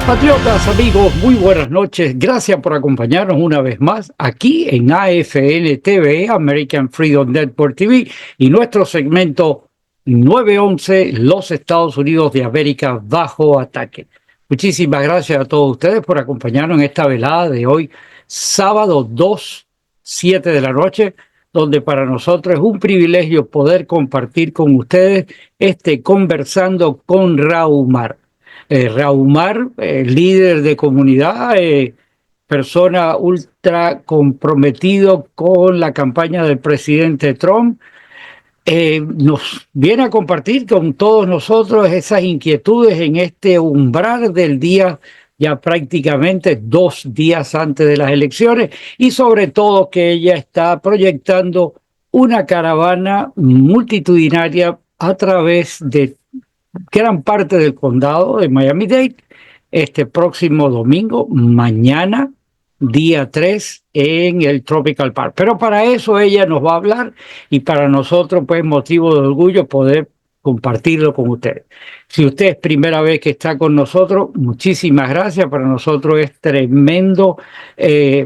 Patriotas, amigos, muy buenas noches. Gracias por acompañarnos una vez más aquí en AFN TV, American Freedom Network TV, y nuestro segmento 911, los Estados Unidos de América bajo ataque. Muchísimas gracias a todos ustedes por acompañarnos en esta velada de hoy, sábado 7 de la noche, donde para nosotros es un privilegio poder compartir con ustedes Conversando con Raumar. Raumar, líder de comunidad, persona ultra comprometido con la campaña del presidente Trump, nos viene a compartir con todos nosotros esas inquietudes en este umbral del día, ya prácticamente 2 días antes de las elecciones, y sobre todo que ella está proyectando una caravana multitudinaria a través de gran parte del condado de Miami-Dade este próximo domingo, mañana, día 3, en el Tropical Park. Pero para eso ella nos va a hablar y para nosotros, pues, motivo de orgullo poder compartirlo con ustedes. Si usted es primera vez que está con nosotros, muchísimas gracias. Para nosotros es tremendo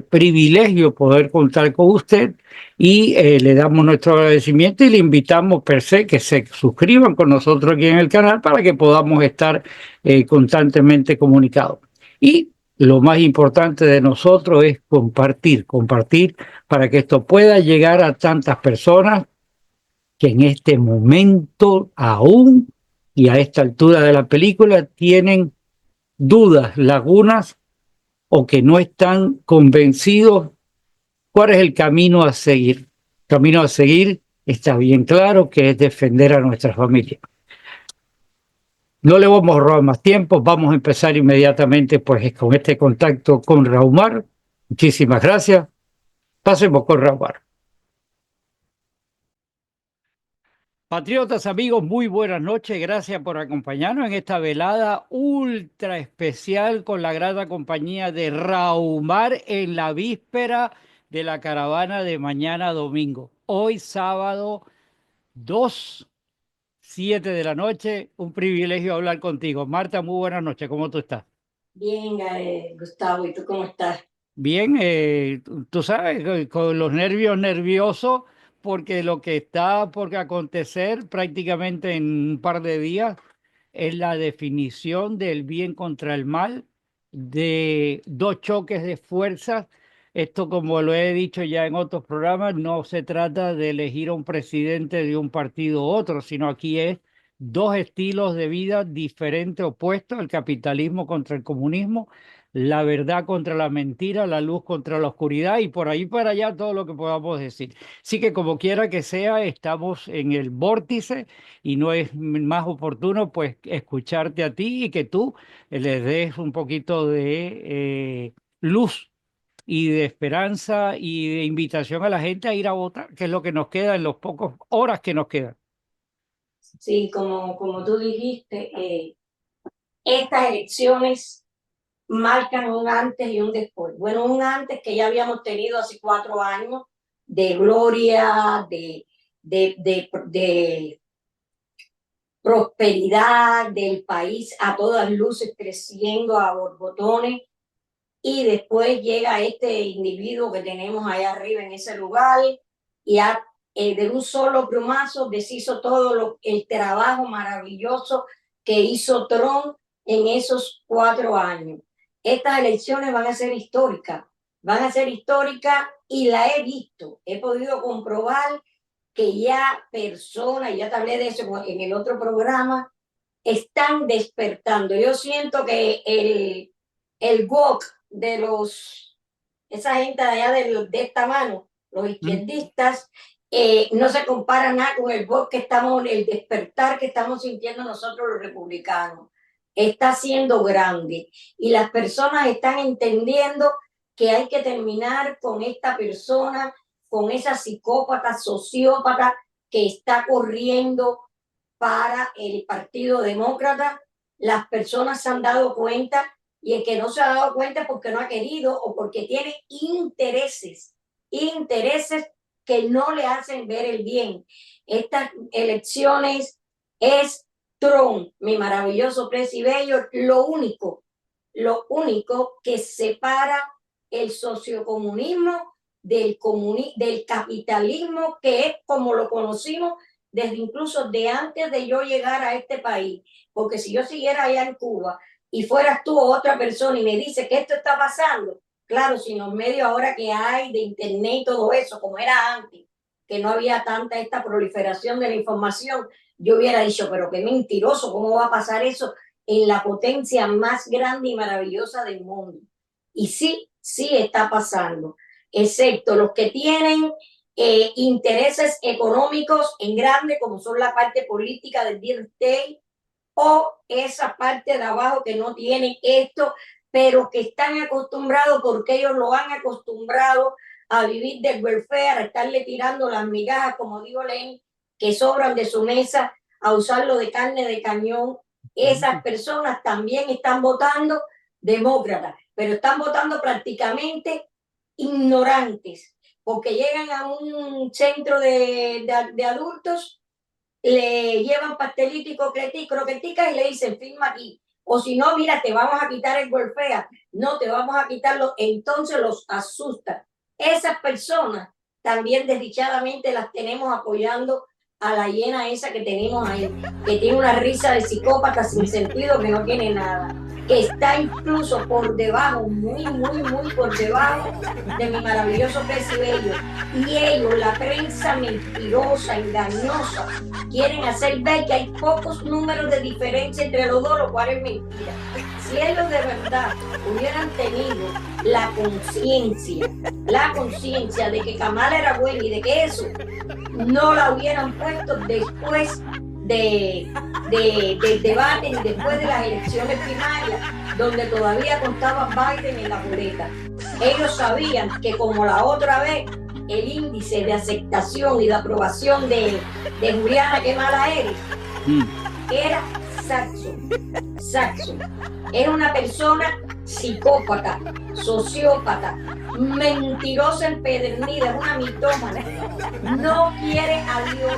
privilegio poder contar con usted y le damos nuestro agradecimiento y le invitamos per se que se suscriban con nosotros aquí en el canal para que podamos estar constantemente comunicados. Y lo más importante de nosotros es compartir para que esto pueda llegar a tantas personas que en este momento aún y a esta altura de la película tienen dudas, lagunas o que no están convencidos cuál es el camino a seguir. El camino a seguir está bien claro, que es defender a nuestra familia. No le vamos a robar más tiempo, vamos a empezar inmediatamente pues con este contacto con Raumar. Muchísimas gracias. Pasemos con Raumar. Patriotas, amigos, muy buenas noches. Gracias por acompañarnos en esta velada ultra especial con la grata compañía de Raumar en la víspera de la caravana de mañana domingo. Hoy sábado 7 de la noche, un privilegio hablar contigo. Marta, muy buenas noches. ¿Cómo tú estás? Bien, Gustavo, ¿y tú cómo estás? Bien, tú sabes, con los nervios nerviosos, porque lo que está por acontecer prácticamente en un par de días es la definición del bien contra el mal, de dos choques de fuerzas. Esto, como lo he dicho ya en otros programas, no se trata de elegir a un presidente de un partido u otro, sino aquí es dos estilos de vida diferentes, opuestos, el capitalismo contra el comunismo, la verdad contra la mentira, la luz contra la oscuridad y por ahí para allá todo lo que podamos decir. Así que como quiera que sea, estamos en el vórtice y no es más oportuno pues escucharte a ti y que tú les des un poquito de luz y de esperanza y de invitación a la gente a ir a votar, que es lo que nos queda en los pocos horas que nos quedan. Sí, como tú dijiste, estas elecciones marcan un antes y un después. Bueno, un antes que ya habíamos tenido hace 4 años de gloria, de prosperidad del país a todas luces creciendo a borbotones, y después llega este individuo que tenemos allá arriba en ese lugar y de un solo plumazo deshizo todo el trabajo maravilloso que hizo Trump en esos 4 años. Estas elecciones van a ser históricas y la he visto, he podido comprobar que ya personas, ya te hablé de eso en el otro programa, están despertando. Yo siento que el woke de esa gente de allá de esta mano, los izquierdistas, no se compara nada con el woke el despertar que estamos sintiendo nosotros los republicanos. Está siendo grande y las personas están entendiendo que hay que terminar con esta persona, con esa psicópata, sociópata que está corriendo para el Partido Demócrata. Las personas se han dado cuenta y el que no se ha dado cuenta es porque no ha querido o porque tiene intereses que no le hacen ver el bien. Estas elecciones es Trump, mi maravilloso presidente, lo único lo único que separa el sociocomunismo del capitalismo, que es como lo conocimos desde incluso de antes de yo llegar a este país. Porque si yo siguiera allá en Cuba y fueras tú o otra persona y me dice que esto está pasando, claro, sin los medios ahora que hay de internet y todo eso, como era antes, que no había tanta esta proliferación de la información, yo hubiera dicho, pero qué mentiroso, ¿cómo va a pasar eso en la potencia más grande y maravillosa del mundo? Y sí, sí está pasando, excepto los que tienen intereses económicos en grande, como son la parte política del deep state, o esa parte de abajo que no tienen esto, pero que están acostumbrados, porque ellos lo han acostumbrado a vivir del welfare, a estarle tirando las migajas, como digo Len, que sobran de su mesa, a usarlo de carne de cañón. Esas personas también están votando demócratas, pero están votando prácticamente ignorantes, porque llegan a un centro de adultos, le llevan pastelito y croquetica y le dicen, firma aquí. O si no, mira, te vamos a quitar el welfare. No, te vamos a quitarlo. Entonces los asusta. Esas personas también desdichadamente las tenemos apoyando a la hiena esa que tenemos ahí, que tiene una risa de psicópata sin sentido, que no tiene nada, que está incluso por debajo, muy, muy, muy por debajo de mi maravilloso Presi Bello. Y ellos, la prensa mentirosa, engañosa, quieren hacer ver que hay pocos números de diferencia entre los dos, lo cual es mentira. Si ellos de verdad hubieran tenido la conciencia de que Kamala era buena y de que eso no la hubieran puesto después del debate y después de las elecciones primarias, donde todavía contaba Biden en la boleta. Ellos sabían que como la otra vez, el índice de aceptación y de aprobación de Juliana, qué mala eres, era Saxon. Era una persona psicópata, sociópata, mentirosa, empedernida, es una mitómana. No quiere a Dios.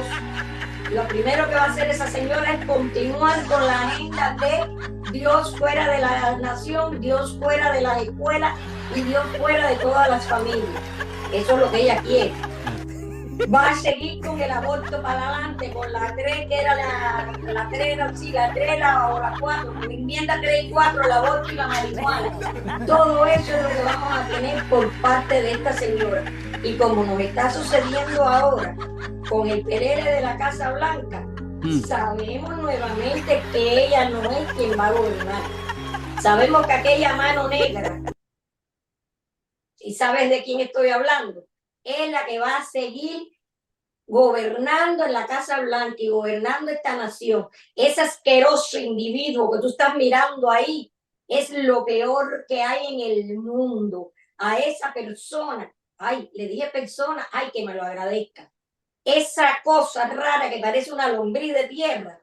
Lo primero que va a hacer esa señora es continuar con la agenda de Dios fuera de la nación, Dios fuera de las escuelas y Dios fuera de todas las familias. Eso es lo que ella quiere. Va a seguir con el aborto para adelante, con la 3, que era la 3, sí, la 3 o la 4, con la enmienda 3 y 4, el aborto y la marihuana. Todo eso es lo que vamos a tener por parte de esta señora. Y como nos está sucediendo ahora con el Perere de la Casa Blanca, sabemos nuevamente que ella no es quien va a gobernar. Sabemos que aquella mano negra, y sabes de quién estoy hablando, es la que va a seguir gobernando en la Casa Blanca y gobernando esta nación. Ese asqueroso individuo que tú estás mirando ahí es lo peor que hay en el mundo. A esa persona, ay, le dije persona, ay, que me lo agradezca. Esa cosa rara que parece una lombriz de tierra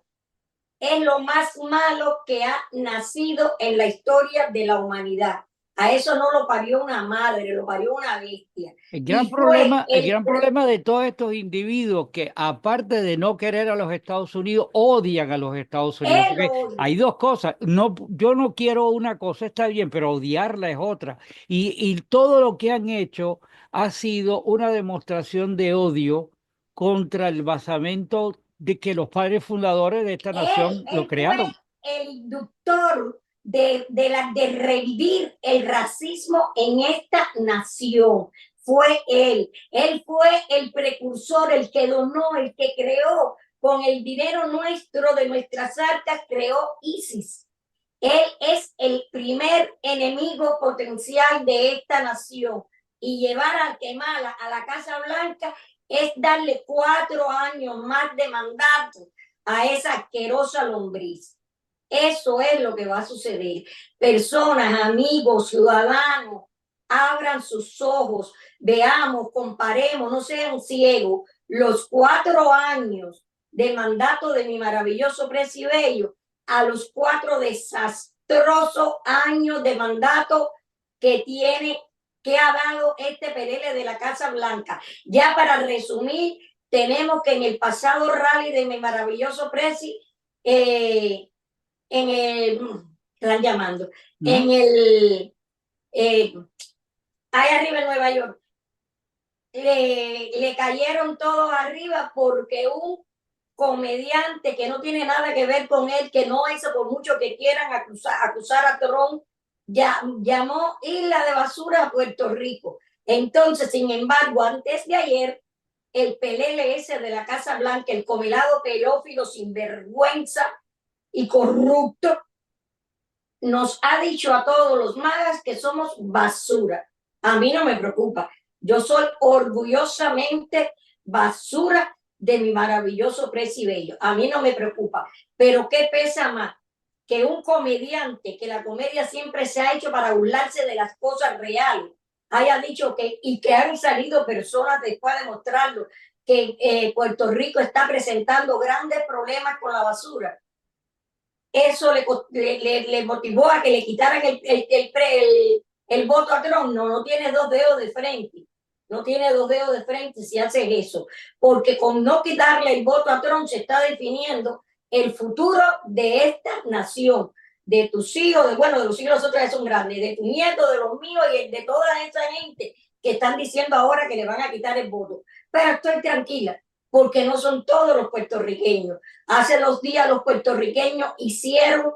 es lo más malo que ha nacido en la historia de la humanidad. A eso no lo parió una madre, lo parió una bestia. El gran problema de todos estos individuos que, aparte de no querer a los Estados Unidos, odian a los Estados Unidos. Porque hay dos cosas. No, yo no quiero una cosa, está bien, pero odiarla es otra. Y todo lo que han hecho ha sido una demostración de odio contra el basamento de que los padres fundadores de esta nación lo crearon. El inductor de revivir el racismo en esta nación. Fue él fue el precursor, el que donó, el que creó con el dinero nuestro, de nuestras arcas, creó ISIS. Él es el primer enemigo potencial de esta nación, y llevar a Kamala a la Casa Blanca es darle 4 años más de mandato a esa asquerosa lombriz. Eso es lo que va a suceder. Personas, amigos, ciudadanos, abran sus ojos, veamos, comparemos, no sean ciegos. Los 4 años de mandato de mi maravilloso Presi Bello a los 4 desastrosos años de mandato que ha dado este Perele de la Casa Blanca. Ya para resumir, tenemos que en el pasado rally de mi maravilloso Presi, están llamando. ¿no? En el, ahí arriba en Nueva York, le cayeron todos arriba porque un comediante que no tiene nada que ver con él, que no hizo por mucho que quieran acusar a Trump, ya, llamó isla de basura a Puerto Rico. Entonces, sin embargo, antes de ayer, el pelele ese de la Casa Blanca, el comelado pedófilo sinvergüenza y corrupto, nos ha dicho a todos los magas que somos basura. A mí no me preocupa. Yo soy orgullosamente basura de mi maravilloso Presi A mí no me preocupa. Pero ¿qué pesa más? Que un comediante, que la comedia siempre se ha hecho para burlarse de las cosas reales, haya dicho que, y que han salido personas después de mostrarlo, que Puerto Rico está presentando grandes problemas con la basura. Eso le motivó a que le quitaran el voto a Trump. No, no tiene dos dedos de frente. No tiene dos dedos de frente si haces eso. Porque con no quitarle el voto a Trump se está definiendo el futuro de esta nación, de tus hijos, bueno, de los hijos de nosotros que son grandes, de tus nietos, de los míos y de toda esa gente que están diciendo ahora que le van a quitar el voto. Pero estoy tranquila, porque no son todos los puertorriqueños. Hace 2 días los puertorriqueños hicieron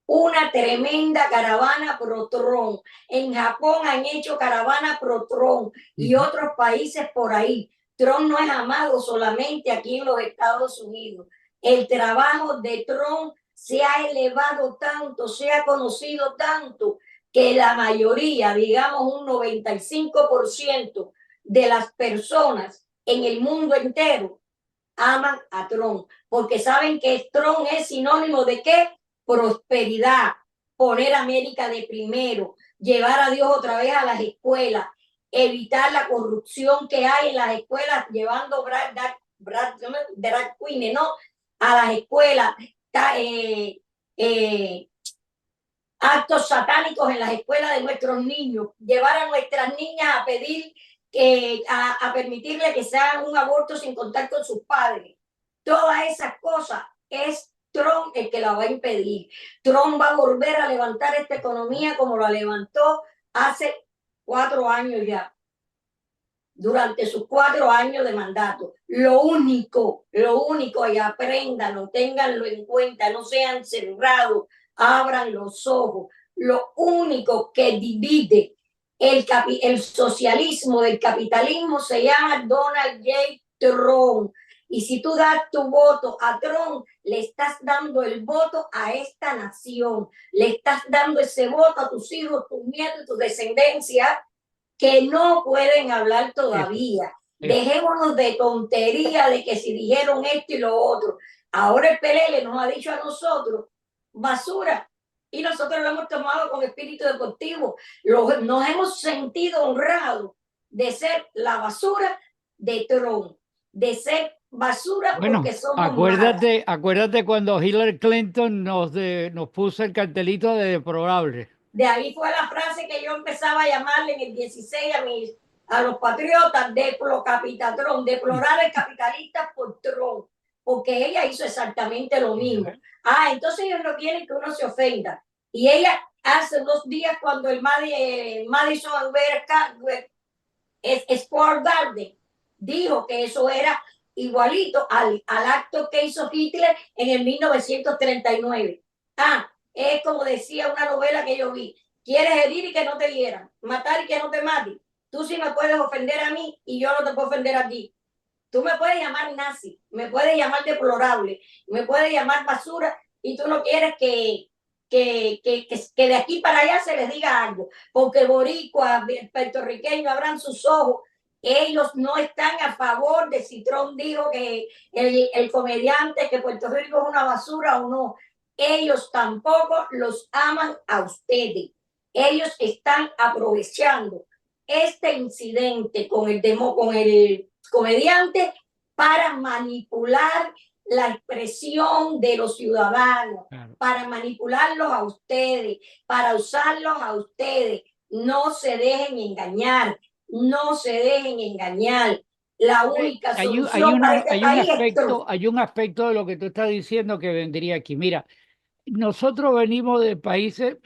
una tremenda caravana pro Trump. En Japón han hecho caravana pro Trump y otros países por ahí. Trump no es amado solamente aquí en los Estados Unidos. El trabajo de Trump se ha elevado tanto, se ha conocido tanto, que la mayoría, digamos un 95% de las personas en el mundo entero aman a Trump, porque saben que Trump es sinónimo de qué? Prosperidad, poner a América de primero, llevar a Dios otra vez a las escuelas, evitar la corrupción que hay en las escuelas, llevando drag queens, ¿no? A las escuelas, actos satánicos en las escuelas de nuestros niños, llevar a nuestras niñas a pedir a permitirle que se hagan un aborto sin contar con sus padres. Todas esas cosas es Trump el que la va a impedir. Trump va a volver a levantar esta economía como la levantó hace 4 años ya, durante sus 4 años de mandato. Lo único, y apréndanlo, ténganlo en cuenta, no sean cerrados, abran los ojos. Lo único que divide el socialismo del capitalismo se llama Donald J. Trump. Y si tú das tu voto a Trump, le estás dando el voto a esta nación, le estás dando ese voto a tus hijos, tus nietos, tu descendencia, que no pueden hablar todavía. Dejémonos de tontería de que si dijeron esto y lo otro. Ahora el PLL nos ha dicho a nosotros basura, y nosotros lo hemos tomado con espíritu deportivo. Nos hemos sentido honrados de ser la basura de Trump, de ser basura porque somos acuérdate cuando Hillary Clinton nos puso el cartelito de deplorable. De ahí fue la frase que yo empezaba a llamarle en el 16 a los patriotas, deplocapitatron, deplorar el capitalista por Trump, porque ella hizo exactamente lo mismo. Entonces ellos no quieren que uno se ofenda. Y ella hace 2 días cuando el Madison Square Garden dijo que eso era igualito al acto que hizo Hitler en el 1939. Es como decía una novela que yo vi: quieres herir y que no te hieran, matar y que no te maten. Tú sí me puedes ofender a mí y yo no te puedo ofender a ti. Tú me puedes llamar nazi, me puedes llamar deplorable, me puedes llamar basura, y tú no quieres que de aquí para allá se les diga algo, porque boricua, puertorriqueño abran sus ojos. Ellos no están a favor de si Trump dijo que el comediante, que Puerto Rico es una basura o no. Ellos tampoco los aman a ustedes. Ellos están aprovechando este incidente con el comediante para manipular la expresión de los ciudadanos, para manipularlos a ustedes, para usarlos a ustedes. No se dejen engañar, no se dejen engañar. La única solución para este país es Trump. Hay un aspecto de lo que tú estás diciendo que vendría aquí. Mira, nosotros venimos de países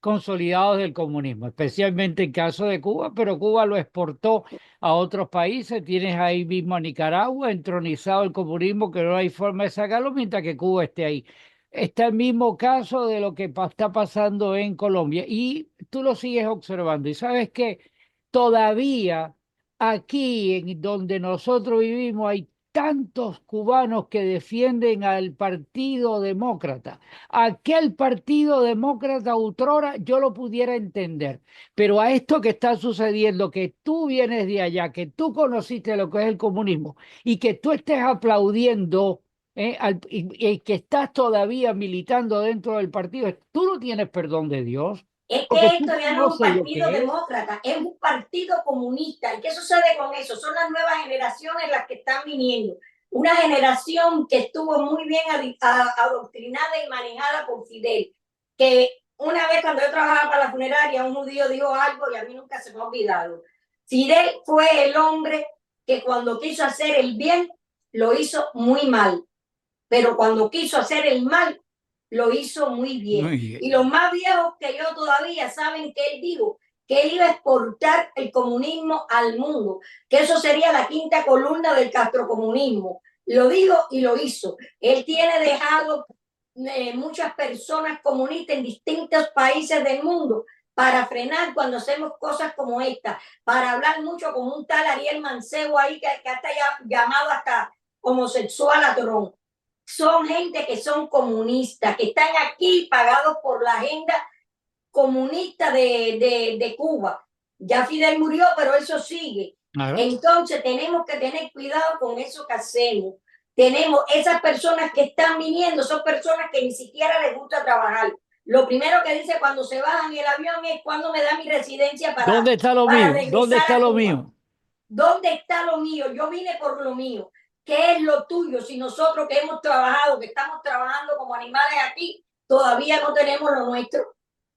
consolidados del comunismo, especialmente en caso de Cuba, pero Cuba lo exportó a otros países. Tienes ahí mismo a Nicaragua, entronizado el comunismo, que no hay forma de sacarlo mientras que Cuba esté ahí. Está el mismo caso de lo que está pasando en Colombia y tú lo sigues observando. Y sabes que todavía aquí en donde nosotros vivimos hay tantos cubanos que defienden al Partido Demócrata. Aquel Partido Demócrata outrora yo lo pudiera entender, pero a esto que está sucediendo, que tú vienes de allá, que tú conociste lo que es el comunismo y que tú estés aplaudiendo, y que estás todavía militando dentro del partido, tú no tienes perdón de Dios, Es porque que tú esto ya no es un conoces lo partido que es. demócrata, es un partido comunista. ¿Y qué sucede con eso? Son las nuevas generaciones las que están viniendo. Una generación que estuvo muy bien adoctrinada y manejada por Fidel, que una vez cuando yo trabajaba para la funeraria, un judío dijo algo y a mí nunca se me ha olvidado. Fidel fue el hombre que cuando quiso hacer el bien, lo hizo muy mal, pero cuando quiso hacer el mal, lo hizo muy bien. Muy bien. Y los más viejos que yo todavía saben que él dijo que él iba a exportar el comunismo al mundo, que eso sería la quinta columna del castrocomunismo. Lo dijo y lo hizo. Él tiene dejado muchas personas comunistas en distintos países del mundo para frenar cuando hacemos cosas como esta, para hablar mucho con un tal Ariel Mancebo ahí que hasta llamado hasta homosexual a Trump. Son gente que son comunistas, que están aquí pagados por la agenda comunista de Cuba. Ya Fidel murió, pero eso sigue. Claro. Entonces tenemos que tener cuidado con eso que hacemos. Tenemos esas personas que están viniendo, son personas que ni siquiera les gusta trabajar. Lo primero que dice cuando se bajan el avión es cuando me da mi residencia ¿Dónde está lo para mío? ¿Dónde regresar está a lo Cuba. mío? ¿Dónde está lo mío? Yo vine por lo mío. ¿Qué es lo tuyo? Si nosotros que hemos trabajado, que estamos trabajando como animales aquí, todavía no tenemos lo nuestro.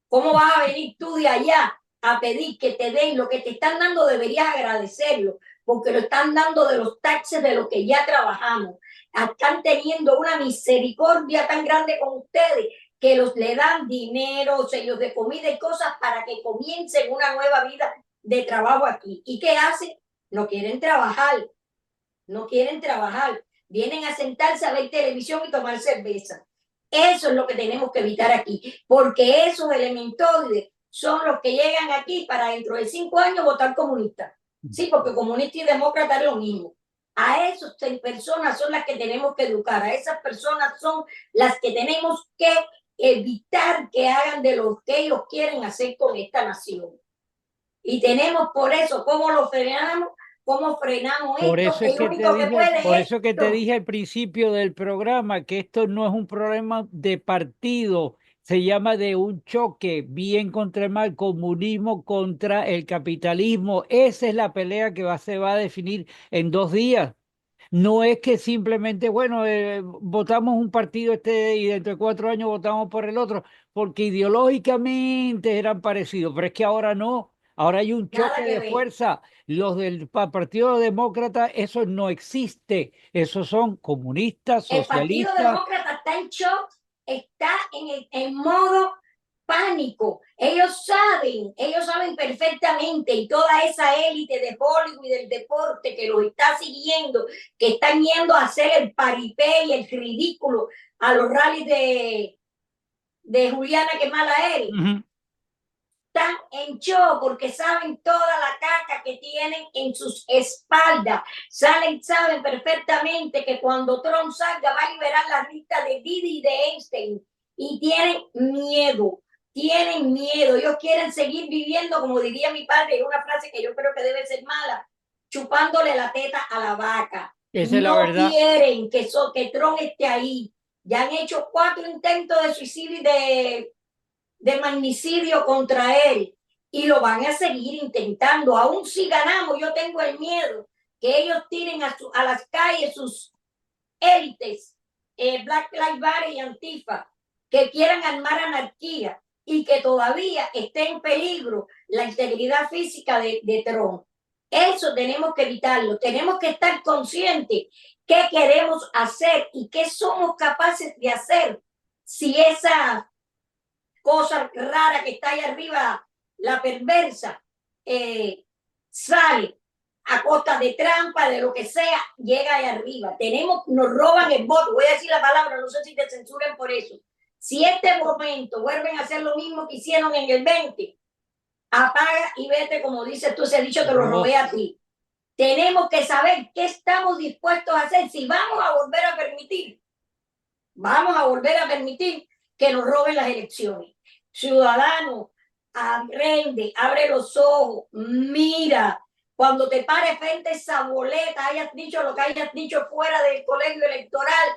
¿Cómo vas a venir tú de allá a pedir que te den lo que te están dando? Deberías agradecerlo, porque lo están dando de los taxes de lo que ya trabajamos. Están teniendo una misericordia tan grande con ustedes que le dan dinero, sellos de comida y cosas para que comiencen una nueva vida de trabajo aquí. ¿Y qué hacen? No quieren trabajar, no quieren trabajar. Vienen a sentarse a ver televisión y tomar cerveza. Eso es lo que tenemos que evitar aquí, porque esos elementoides son los que llegan aquí para dentro de 5 años votar comunista. Sí, porque comunista y demócrata es lo mismo. A esas personas son las que tenemos que educar, a esas personas son las que tenemos que evitar que hagan de lo que ellos quieren hacer con esta nación. Y tenemos por eso, ¿cómo lo frenamos? ¿Cómo frenamos Por esto? eso es El que te único que dije, puede por es eso que te esto. dije al principio del programa que esto no es un problema de partido, se llama de un choque, bien contra el mal, comunismo contra el capitalismo. Esa es la pelea que se va a definir en 2 días. No es que simplemente, bueno, votamos un partido y dentro de 4 años votamos por el otro, porque ideológicamente eran parecidos, pero es que ahora no, ahora hay un choque Nada que de ver. fuerza. Los del Partido Demócrata, eso no existe, esos son comunistas, El Partido socialistas. Demócrata está en shock, está en modo pánico. Ellos saben perfectamente, y toda esa élite de Hollywood y del deporte que los está siguiendo, que están yendo a hacer el paripé y el ridículo a los rallies de Juliana, que mala él. Están en show porque saben toda la caca que tienen en sus espaldas. Saben perfectamente que cuando Trump salga va a liberar la lista de Didi y de Einstein. Y tienen miedo, tienen miedo. Ellos quieren seguir viviendo, como diría mi padre, una frase que yo creo que debe ser mala, chupándole la teta a la vaca. Esa es la No verdad. quieren que Trump esté ahí. Ya han hecho 4 intentos de suicidio y de magnicidio contra él y lo van a seguir intentando. Aún si ganamos, yo tengo el miedo que ellos tiren a las calles sus élites, Black Lives Matter y Antifa, que quieran armar anarquía y que todavía esté en peligro la integridad física de Trump. Eso tenemos que evitarlo. Tenemos que estar conscientes qué queremos hacer y qué somos capaces de hacer si esa cosa rara que está ahí arriba, la perversa, sale a costa de trampa, de lo que sea, llega ahí arriba. Nos roban el voto, voy a decir la palabra, no sé si te censuren por eso. Si este momento vuelven a hacer lo mismo que hicieron en el 20, apaga y vete, como dices tú, ese dicho te lo robé a ti. Tenemos que saber qué estamos dispuestos a hacer, si vamos a volver a permitir que nos roben las elecciones. Ciudadanos, aprende, abre los ojos, mira, cuando te pares frente a esa boleta, hayas dicho lo que hayas dicho fuera del colegio electoral,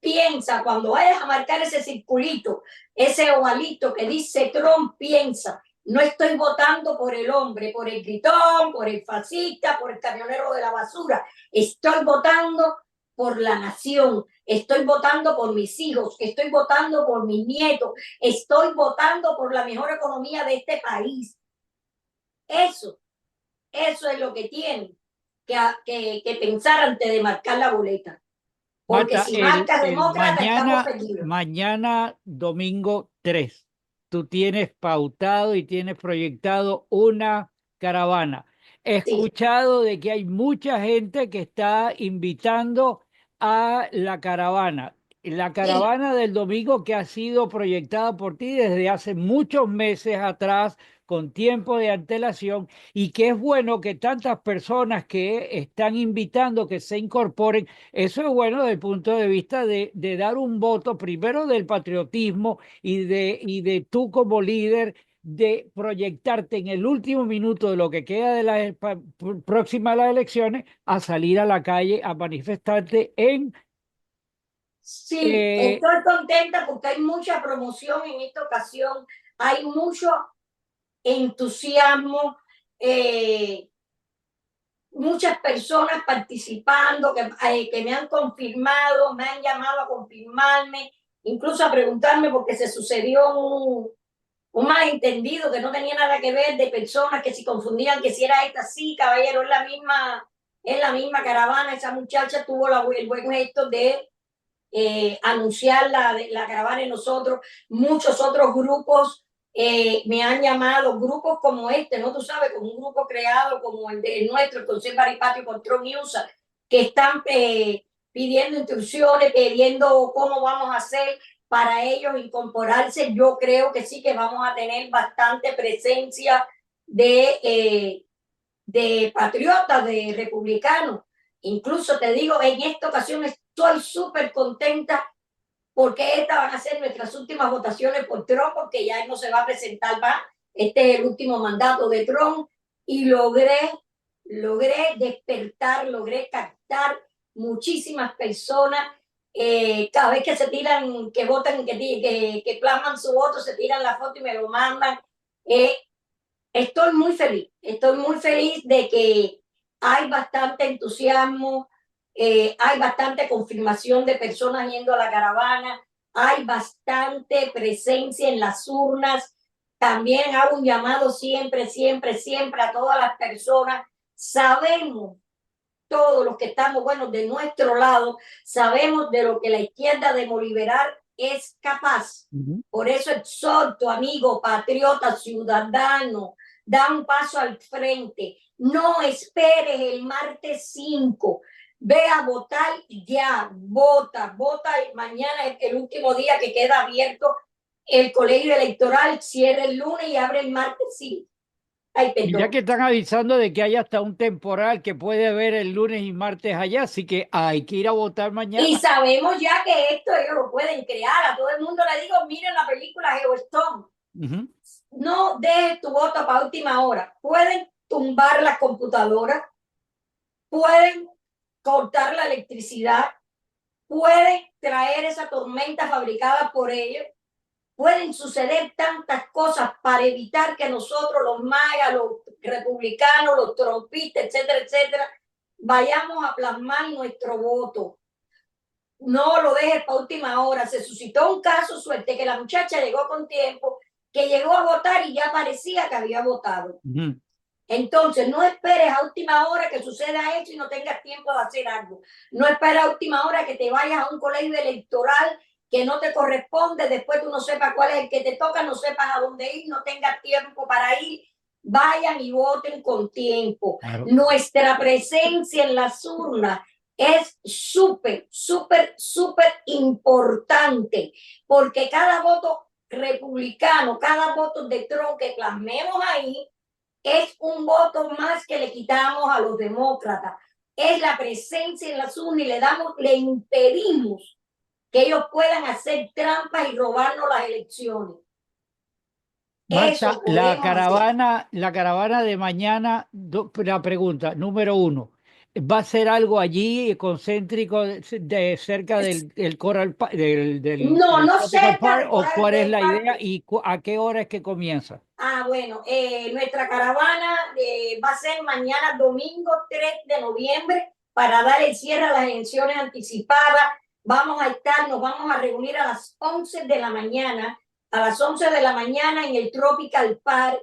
piensa, cuando vayas a marcar ese circulito, ese ovalito que dice Trump, piensa, no estoy votando por el hombre, por el gritón, por el fascista, por el camionero de la basura, estoy votando por la nación, estoy votando por mis hijos, estoy votando por mis nietos, estoy votando por la mejor economía de este país. Eso es lo que tienen que pensar antes de marcar la boleta. Porque Marta, si marcas demócrata, estamos perdidos. mañana domingo 3, tú tienes pautado y tienes proyectado una caravana. He Sí, escuchado de que hay mucha gente que está invitando a la caravana. La sí. caravana del domingo que ha sido proyectada por ti desde hace muchos meses atrás, con tiempo de antelación, y que es bueno que tantas personas que están invitando que se incorporen. Eso es bueno desde el punto de vista de dar un voto, primero del patriotismo y de tú como líder, de proyectarte en el último minuto de lo que queda de la próxima a las elecciones, a salir a la calle a manifestarte en... Sí, eh, estoy contenta porque hay mucha promoción en esta ocasión, hay mucho entusiasmo, eh, muchas personas participando que me han confirmado, me han llamado a confirmarme, incluso a preguntarme porque se sucedió un malentendido que no tenía nada que ver, de personas que se confundían que si era esta, sí, caballero, es la misma caravana. Esa muchacha tuvo el buen gesto de anunciar la caravana en nosotros. Muchos otros grupos me han llamado, grupos como este, ¿no? Tú sabes, como un grupo creado como el nuestro, el Consejo Patio Control News, que están pidiendo instrucciones, pidiendo cómo vamos a hacer para ellos incorporarse. Yo creo que sí, que vamos a tener bastante presencia de patriotas, de republicanos. Incluso te digo, en esta ocasión estoy súper contenta porque estas van a ser nuestras últimas votaciones por Trump, porque ya él no se va a presentar más. Este es el último mandato de Trump y logré despertar, logré captar muchísimas personas. Cada vez que se tiran, que votan, que plasman su voto, se tiran la foto y me lo mandan. Estoy muy feliz de que hay bastante entusiasmo, hay bastante confirmación de personas yendo a la caravana, hay bastante presencia en las urnas. También hago un llamado siempre, siempre, siempre a todas las personas. Sabemos, todos los que estamos, bueno, de nuestro lado, sabemos de lo que la izquierda demoliberal es capaz. Por eso exhorto, amigo, patriota, ciudadano, da un paso al frente. No esperes el martes 5. Ve a votar ya, vota. Mañana es el último día que queda abierto el colegio electoral, cierra el lunes y abre el martes 5. Ay, Y ya perdón. que están avisando de que hay hasta un temporal que puede haber el lunes y martes allá, así que hay que ir a votar Y mañana. sabemos ya que esto ellos lo pueden crear. A todo el mundo le digo, miren la película Geostorm. No dejes tu voto para última hora. Pueden tumbar las computadoras, pueden cortar la electricidad, pueden traer esa tormenta fabricada por ellos. Pueden suceder tantas cosas para evitar que nosotros, los mayas, los republicanos, los trompistas, etcétera, etcétera, vayamos a plasmar nuestro voto. No lo dejes para última hora. Se suscitó un caso, suerte que la muchacha llegó con tiempo, que llegó a votar y ya parecía que había votado. Entonces, no esperes a última hora que suceda eso y no tengas tiempo de hacer algo. No esperes a última hora que te vayas a un colegio electoral que no te corresponde, después tú no sepas cuál es el que te toca, no sepas a dónde ir, no tengas tiempo para ir, vayan y voten con tiempo. Claro. Nuestra presencia en las urnas es súper, súper, súper importante, porque cada voto republicano, cada voto de Trump que plasmemos ahí, es un voto más que le quitamos a los demócratas. Es la presencia en las urnas y le impedimos que ellos puedan hacer trampas y robarnos las elecciones. Marta, la caravana de mañana, la pregunta, número 1, ¿va a ser algo allí concéntrico cerca del Coral Park, no cerca Park, o cuál es la idea y a qué hora es que comienza? Bueno, nuestra caravana va a ser mañana domingo 3 de noviembre para dar el cierre a las elecciones anticipadas. Nos vamos a reunir a las 11 de la mañana, en el Tropical Park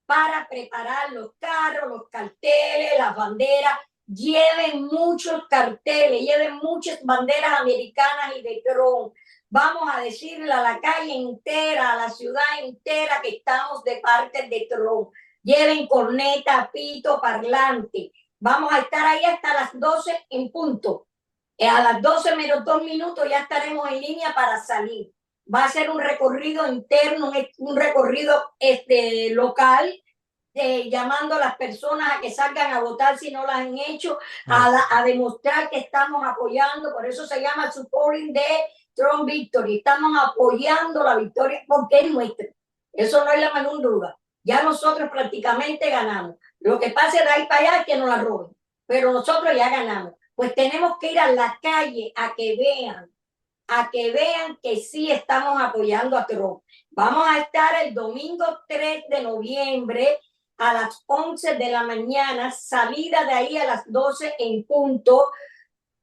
para preparar los carros, los carteles, las banderas. Lleven muchos carteles, lleven muchas banderas americanas y de Trump. Vamos a decirle a la calle entera, a la ciudad entera que estamos de parte de Trump. Lleven corneta, pito, parlante. Vamos a estar ahí hasta las 12 en punto. A las 12 menos 2 minutos ya estaremos en línea para salir. Va a ser un recorrido interno, un recorrido local, llamando a las personas a que salgan a votar si no lo han hecho, a demostrar que estamos apoyando. Por eso se llama Supporting the Trump Victory. Estamos apoyando la victoria porque es nuestra. Eso no hay la menor duda. Ya nosotros prácticamente ganamos. Lo que pase de ahí para allá es que nos la roben, pero nosotros ya ganamos. Pues tenemos que ir a la calle a que vean que sí estamos apoyando a Trump. Vamos a estar el domingo 3 de noviembre a las 11 de la mañana, salida de ahí a las 12 en punto,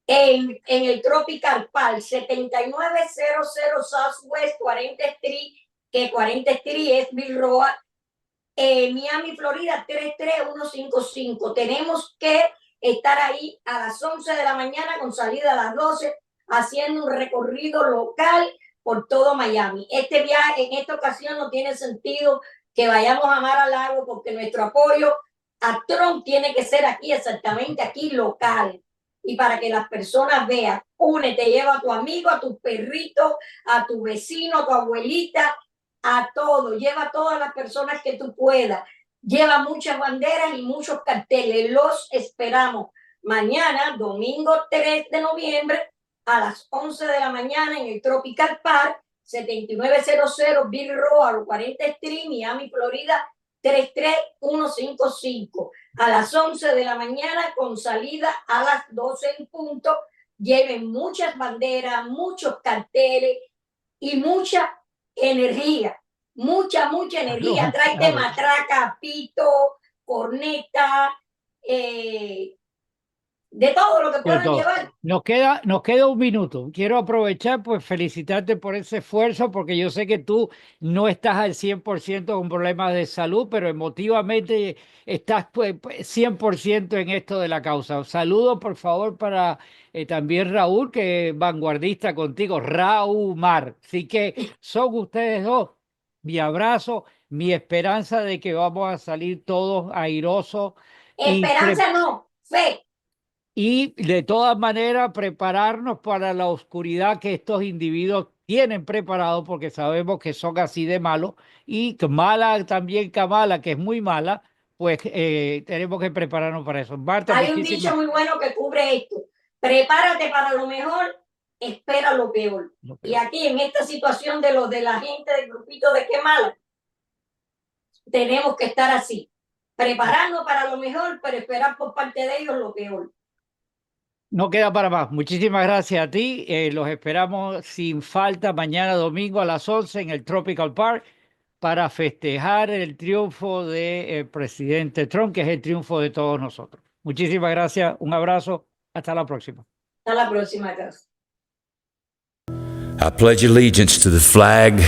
en el Tropical Park, 7900 Southwest 40 Street, que 40 Street es Bill Roa, Miami, Florida, 33155. Tenemos que estar ahí a las 11 de la mañana con salida a las 12, haciendo un recorrido local por todo Miami. Este viaje en esta ocasión no tiene sentido que vayamos a Mar-a-Lago porque nuestro apoyo a Trump tiene que ser aquí, exactamente aquí, local. Y para que las personas vean, únete, lleva a tu amigo, a tu perrito, a tu vecino, a tu abuelita, a todo, lleva a todas las personas que tú puedas. Lleva muchas banderas y muchos carteles. Los esperamos mañana, domingo 3 de noviembre, a las 11 de la mañana en el Tropical Park, 7900 Bill Roa, 40 Street, Miami, Florida, 33155. A las 11 de la mañana con salida a las 12 en punto. Lleven muchas banderas, muchos carteles y mucha energía. Mucha energía. Tráete matraca, pito, corneta, de todo lo que puedan llevar. Nos queda un minuto. Quiero aprovechar, pues, felicitarte por ese esfuerzo, porque yo sé que tú no estás al 100% con problemas de salud, pero emotivamente estás, pues, 100% en esto de la causa. Saludos, por favor, para también Raúl, que es vanguardista contigo, Raúl Mar. Así que son ustedes dos. Mi abrazo, mi esperanza de que vamos a salir todos airosos. Esperanza no, fe. Y de todas maneras prepararnos para la oscuridad que estos individuos tienen preparado, porque sabemos que son así de malos, y mala también Kamala, que es muy mala, pues tenemos que prepararnos para eso. Marta, hay un dicho muy bueno que cubre esto: prepárate para lo mejor, espera lo peor. Y aquí en esta situación de la gente del grupito de Kamala, tenemos que estar así, prepararnos para lo mejor, pero esperar por parte de ellos lo peor. No queda para más. Muchísimas gracias a ti. Los esperamos sin falta mañana domingo a las 11 en el Tropical Park para festejar el triunfo del presidente Trump, que es el triunfo de todos nosotros. Muchísimas gracias. Un abrazo. Hasta la próxima. Hasta la próxima, Carlos. I pledge allegiance to the flag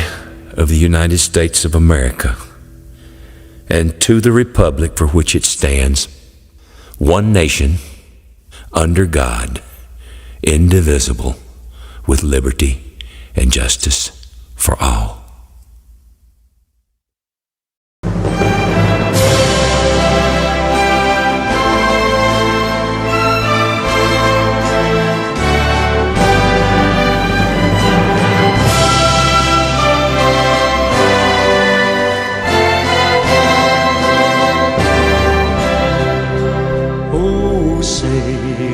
of the United States of America and to the republic for which it stands, one nation, under God, indivisible, with liberty and justice for all.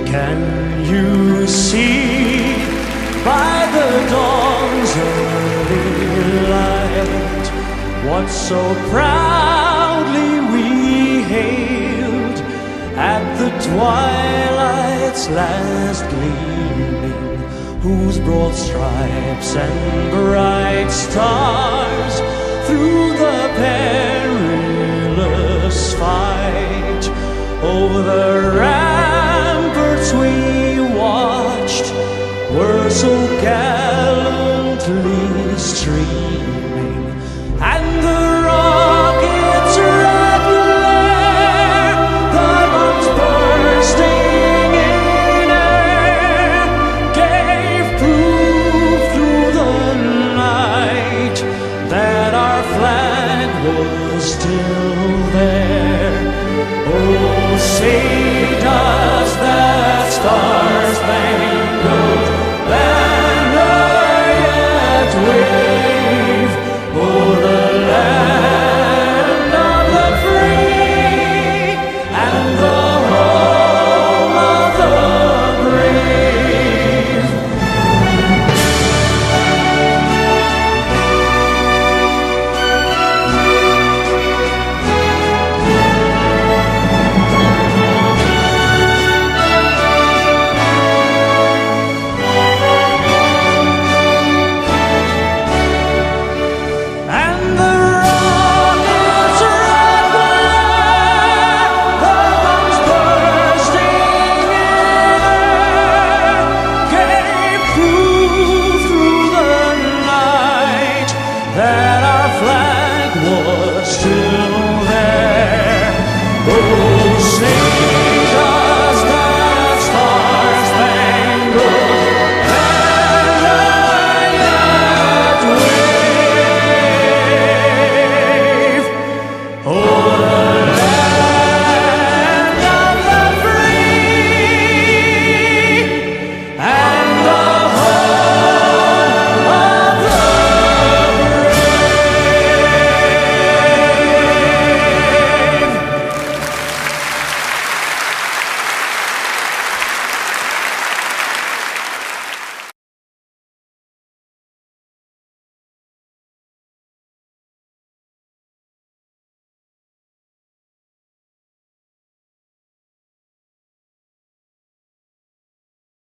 Can you see by the dawn's early light what so proudly we hailed at the twilight's last gleaming, whose broad stripes and bright stars through the perilous fight over the ramparts we watched were so gallantly streaming, and the rockets' red glare, the bombs bursting in air, gave proof through the night that our flag was still